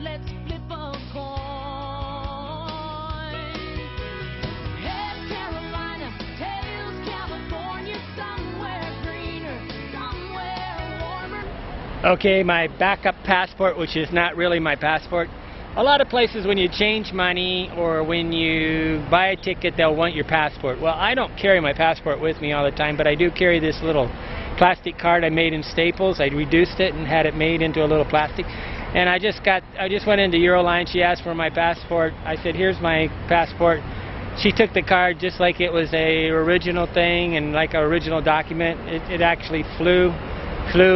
let's flip a coin. Head Carolina, tails California, somewhere greener, somewhere warmer. Okay, my backup passport, which is not really my passport. A lot of places when you change money or when you buy a ticket, they'll want your passport. Well, I don't carry my passport with me all the time, but I do carry this little plastic card I made in Staples. I reduced it and had it made into a little plastic. And I just went into Euroline. She asked for my passport. I said, here's my passport. She took the card just like it was a original thing and like an original document. It actually flew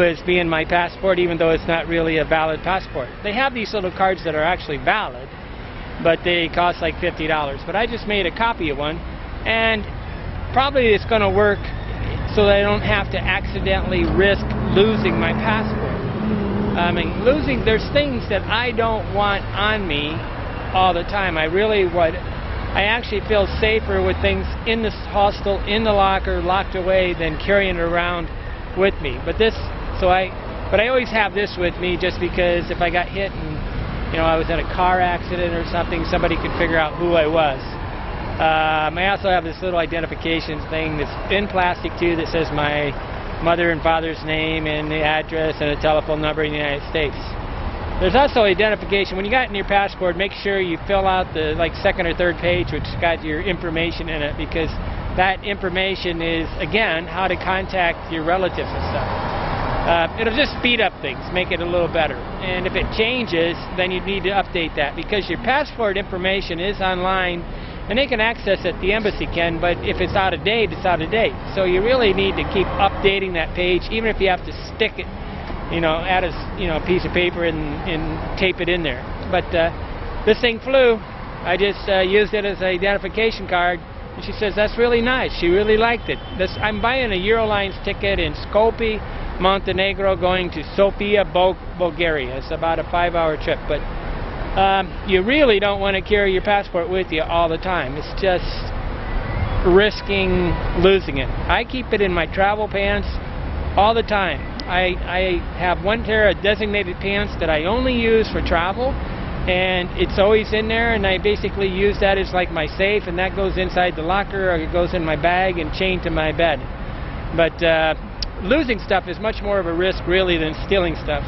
as being my passport, even though it's not really a valid passport. They have these little cards that are actually valid, but they cost like $50. But I just made a copy of one, and probably it's going to work so that I don't have to accidentally risk losing my passport. I mean, there's things that I don't want on me all the time. I actually feel safer with things in the hostel, in the locker, locked away, than carrying it around with me. But I always have this with me just because if I got hit and I was in a car accident or something, somebody could figure out who I was. I also have this little identification thing that's in plastic too that says my mother and father's name and the address and a telephone number in the United States. There's also identification. When you got in your passport, make sure you fill out the second or third page, which has got your information in it, because that information is, again, how to contact your relatives and stuff. It'll just speed up things, make it a little better. And if it changes, then you need to update that, because your passport information is online, and they can access it, the embassy can, but if it's out of date, it's out of date. So you really need to keep updating that page, even if you have to stick it, add a piece of paper and tape it in there. But this thing flew. I just used it as an identification card. And she says, that's really nice. She really liked it. I'm buying a Eurolines ticket in Skopje, Montenegro, going to Sofia, Bulgaria. It's about a 5-hour trip. But you really don't want to carry your passport with you all the time. It's just risking losing it. I keep it in my travel pants all the time. I have one pair of designated pants that I only use for travel. And it's always in there, and I basically use that as like my safe, and that goes inside the locker, or it goes in my bag and chained to my bed. But losing stuff is much more of a risk, really, than stealing stuff.